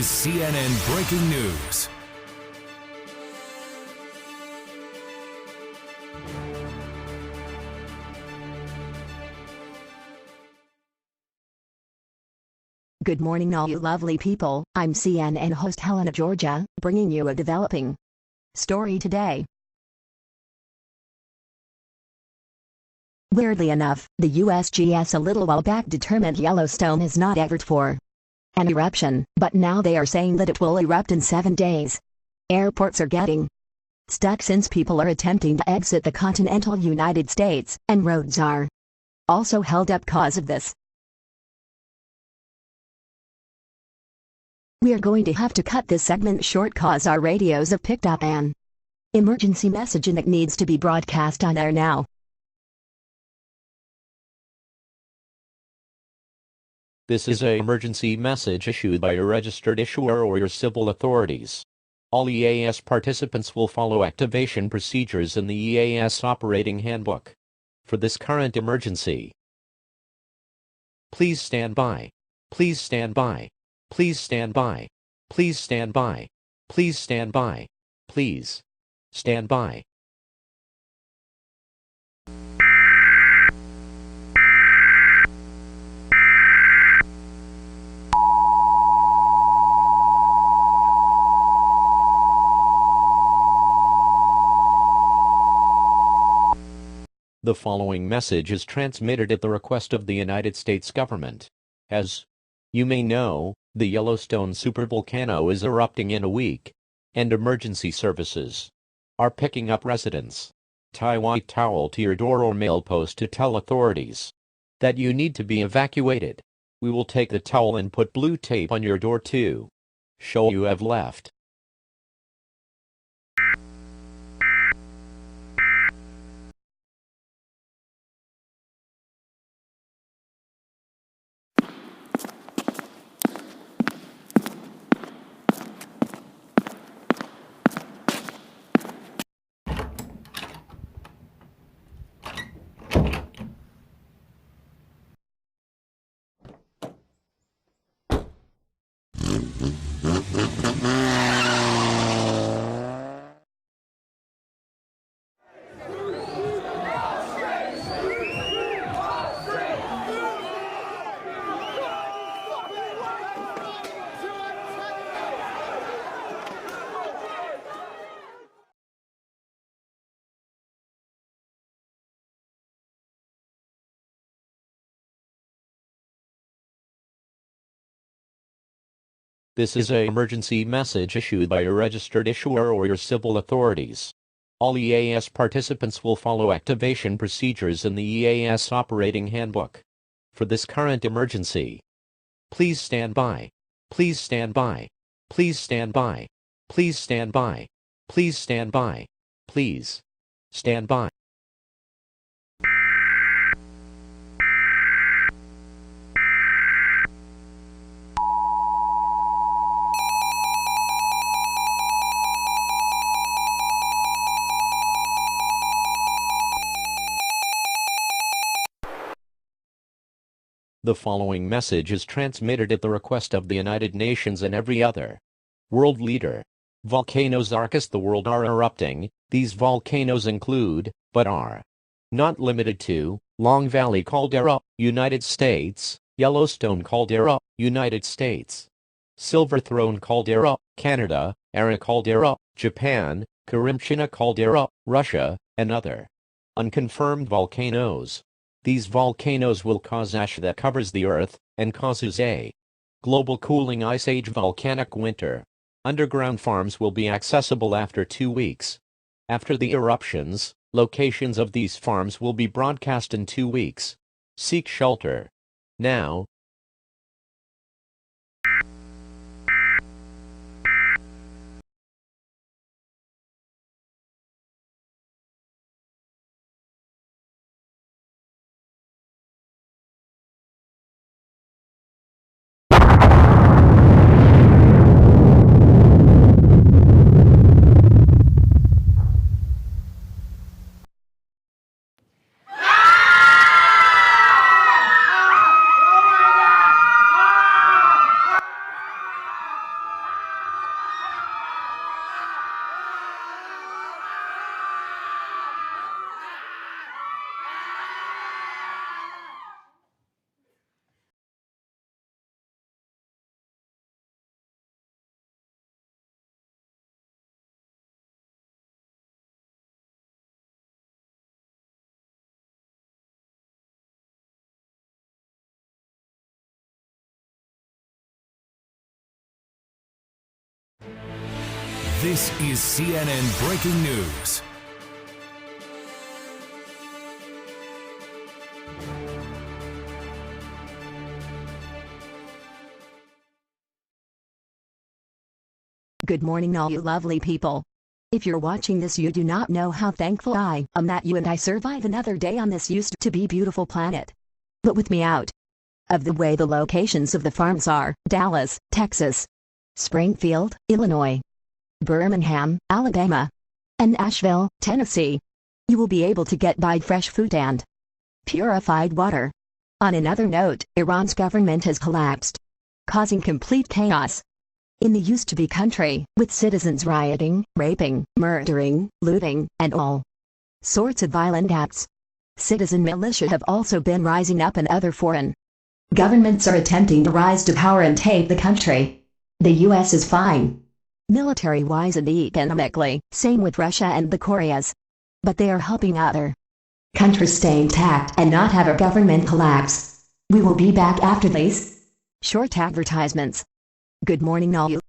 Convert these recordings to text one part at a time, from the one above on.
is CNN Breaking News. Good morning, all you lovely people. I'm CNN host Helena Georgia, bringing you a developing story today. Weirdly enough, the USGS a little while back determined Yellowstone is not equipped for an eruption, but now they are saying that it will erupt in 7 days. Airports are getting stuck since people are attempting to exit the continental United States, and roads are also held up cause of this. We are going to have to cut this segment short cause our radios have picked up an emergency message and it needs to be broadcast on air now. This is an emergency message issued by a registered issuer or your civil authorities. All EAS participants will follow activation procedures in the EAS operating handbook. For this current emergency, please stand by. Please stand by. Please stand by. Please stand by. Please stand by. Please stand by. The following message is transmitted at the request of the United States government. As you may know, the Yellowstone supervolcano is erupting in a week, and emergency services are picking up residents. Tie white towel to your door or mail post to tell authorities that you need to be evacuated. We will take the towel and put blue tape on your door to show you have left. This is an emergency message issued by a registered issuer or your civil authorities. All EAS participants will follow activation procedures in the EAS operating handbook. For this current emergency, please stand by. Please stand by. Please stand by. Please stand by. Please stand by. Please stand by. The following message is transmitted at the request of the United Nations and every other world leader. Volcanoes across the world are erupting. These volcanoes include, but are not limited to, Long Valley Caldera, United States; Yellowstone Caldera, United States; Silver Throne Caldera, Canada; Ara Caldera, Japan; Karimchina Caldera, Russia, and other unconfirmed volcanoes. These volcanoes will cause ash that covers the earth, and causes a global cooling ice age volcanic winter. Underground farms will be accessible after 2 weeks. After the eruptions, locations of these farms will be broadcast in 2 weeks. Seek shelter now. This is CNN Breaking News. Good morning, all you lovely people. If you're watching this, you do not know how thankful I am that you and I survive another day on this used to be beautiful planet. But with me out of the way, the locations of the farms are Dallas, Texas, Springfield, Illinois, Birmingham, Alabama, and Nashville, Tennessee. You will be able to get by fresh food and purified water. On another note, Iran's government has collapsed, causing complete chaos in the used-to-be country, with citizens rioting, raping, murdering, looting, and all sorts of violent acts. Citizen militia have also been rising up, and other foreign governments are attempting to rise to power and take the country. The US is fine, military-wise and economically, same with Russia and the Koreas. But they are helping other countries stay intact and not have a government collapse. We will be back after these short advertisements. Good morning, all you.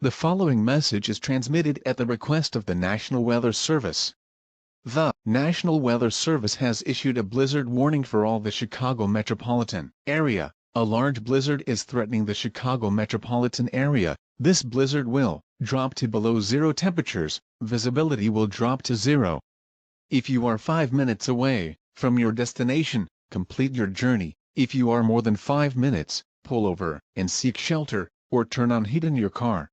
The following message is transmitted at the request of the National Weather Service. The National Weather Service has issued a blizzard warning for all the Chicago metropolitan area. A large blizzard is threatening the Chicago metropolitan area. This blizzard will drop to below zero temperatures. Visibility will drop to zero. If you are 5 minutes away from your destination, complete your journey. If you are more than 5 minutes, pull over and seek shelter, or turn on heat in your car.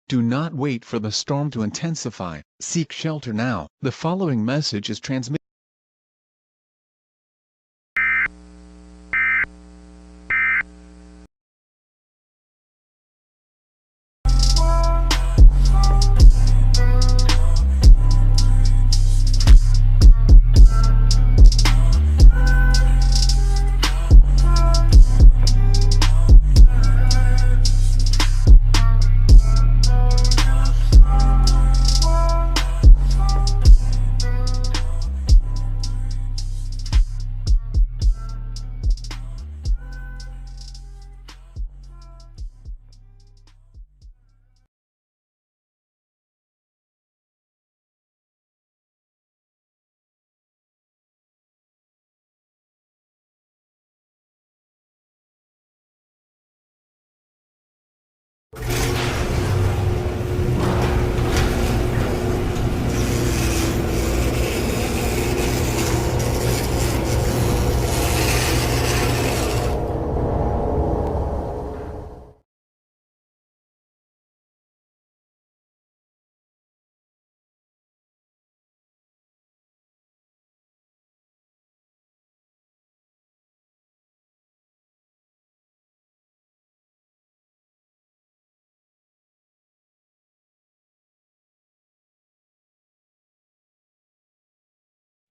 Do not wait for the storm to intensify. Seek shelter now. The following message is transmitted.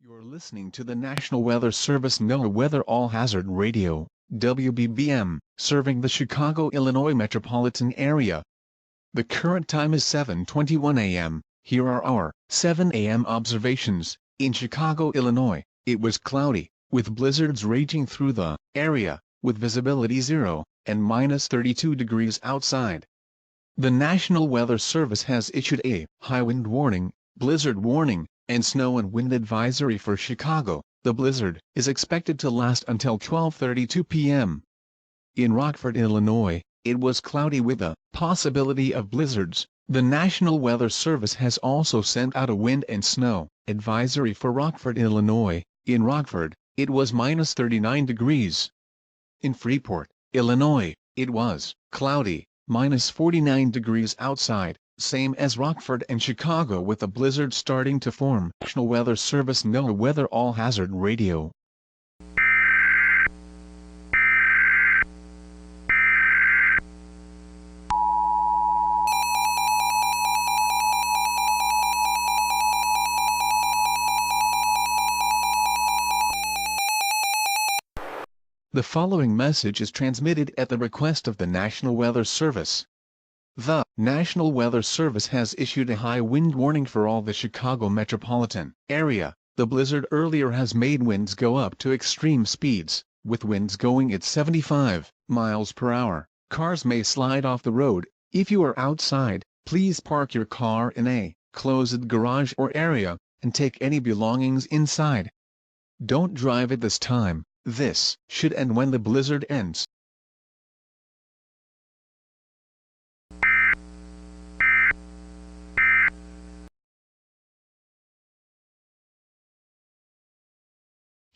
You're listening to the National Weather Service NOAA Weather All Hazard Radio, WBBM, serving the Chicago, Illinois metropolitan area. The current time is 7:21 a.m. Here are our 7 a.m. observations. In Chicago, Illinois, it was cloudy, with blizzards raging through the area, with visibility 0 and minus 32 degrees outside. The National Weather Service has issued a high wind warning, blizzard warning, and snow and wind advisory for Chicago. The blizzard is expected to last until 12:32 p.m. In Rockford, Illinois, it was cloudy with a possibility of blizzards. The National Weather Service has also sent out a wind and snow advisory for Rockford, Illinois. In Rockford, it was minus 39 degrees. In Freeport, Illinois, it was cloudy, minus 49 degrees outside, same as Rockford and Chicago, with a blizzard starting to form. National Weather Service NOAA Weather All Hazard Radio. The following message is transmitted at the request of the National Weather Service. The National Weather Service has issued a high wind warning for all the Chicago metropolitan area. The blizzard earlier has made winds go up to extreme speeds, with winds going at 75 miles per hour. Cars may slide off the road. If you are outside, please park your car in a closed garage or area, and take any belongings inside. Don't drive at this time. This should end when the blizzard ends.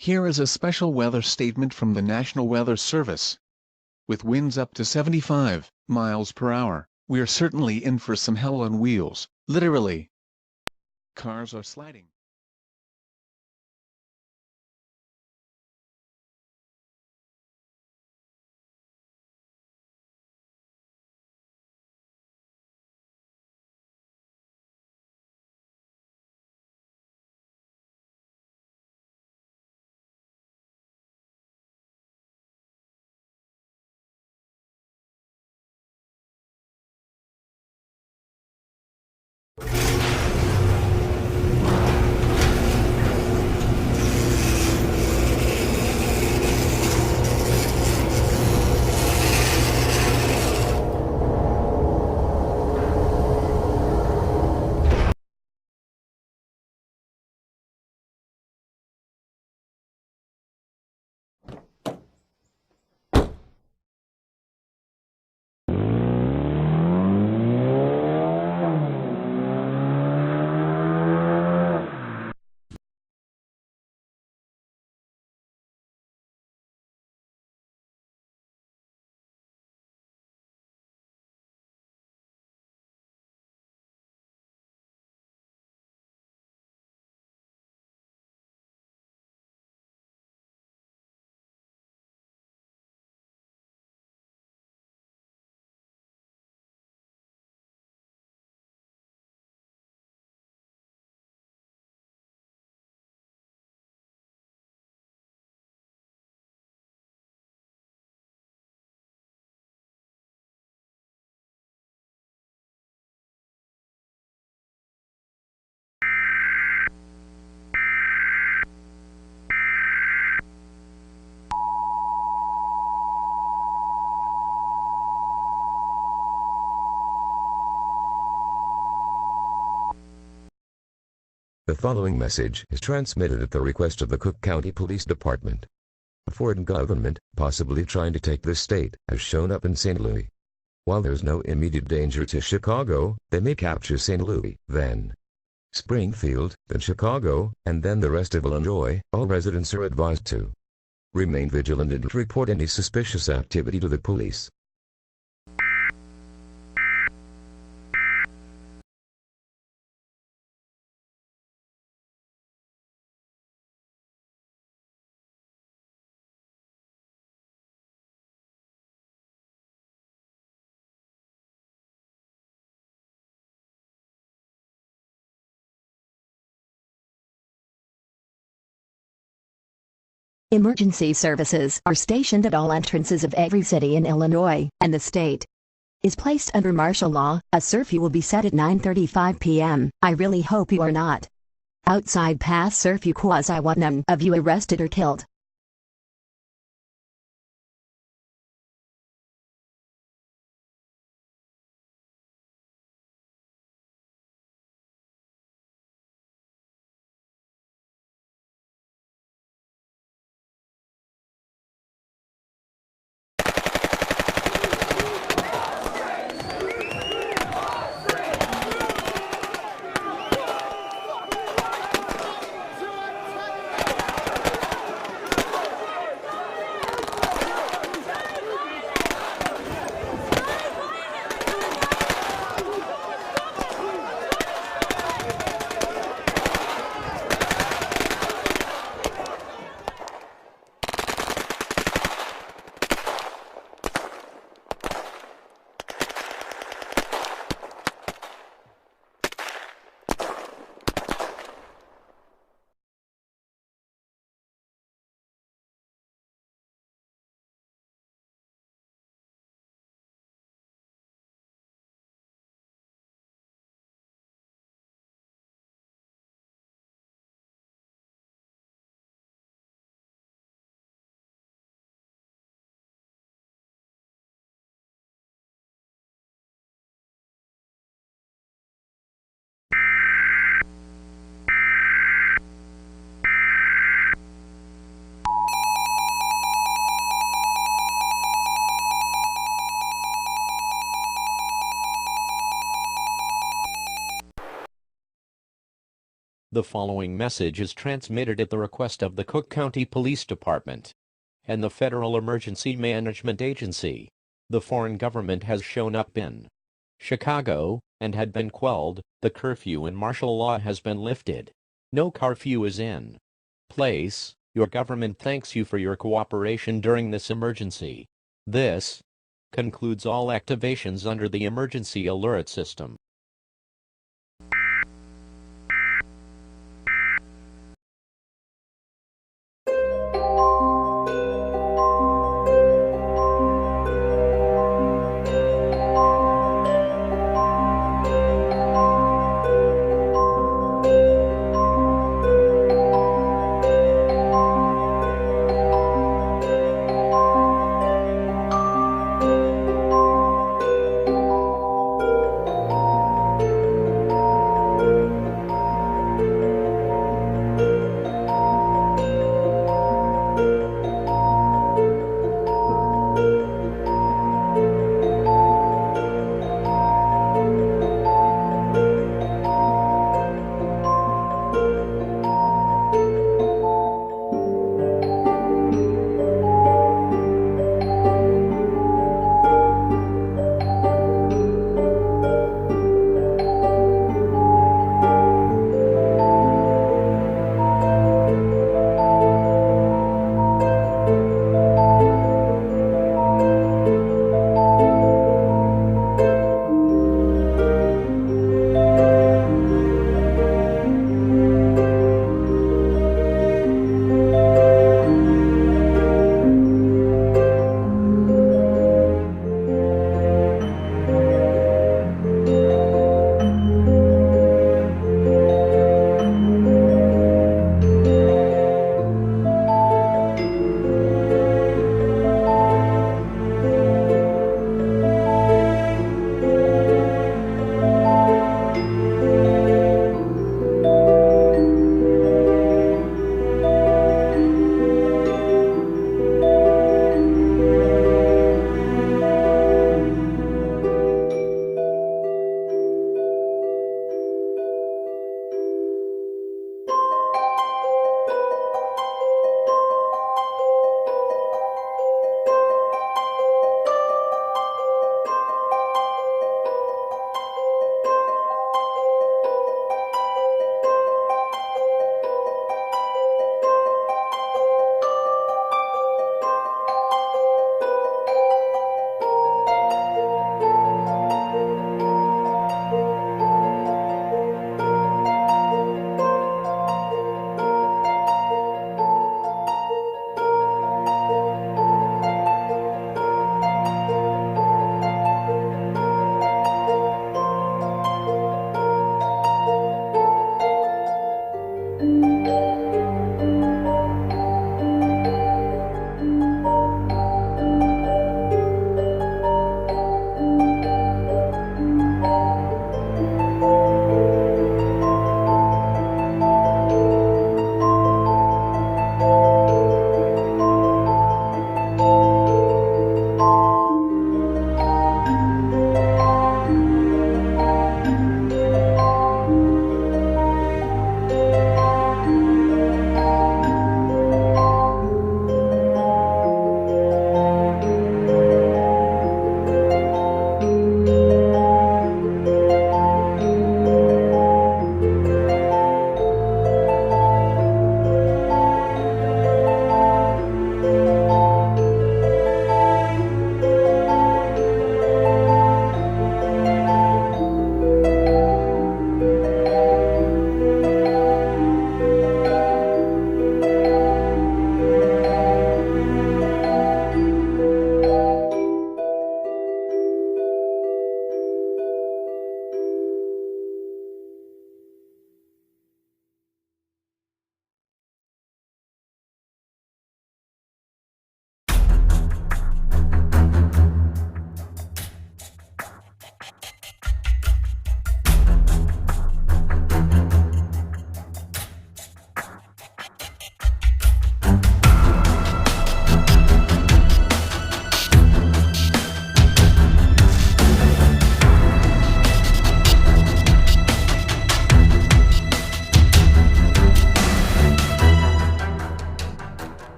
Here is a special weather statement from the National Weather Service. With winds up to 75 miles per hour, we are certainly in for some hell on wheels, literally. Cars are sliding. The following message is transmitted at the request of the Cook County Police Department. A foreign government, possibly trying to take this state, has shown up in St. Louis. While there's no immediate danger to Chicago, they may capture St. Louis, then Springfield, then Chicago, and then the rest of Illinois. All residents are advised to remain vigilant and report any suspicious activity to the police. Emergency services are stationed at all entrances of every city in Illinois, and the state is placed under martial law. A curfew will be set at 9:35 p.m. I really hope you are not outside past curfew, cause I want none of you arrested or killed. The following message is transmitted at the request of the Cook County Police Department and the Federal Emergency Management Agency. The foreign government has shown up in Chicago and had been quelled. The curfew and martial law has been lifted. No curfew is in place. Your government thanks you for your cooperation during this emergency. This concludes all activations under the emergency alert system.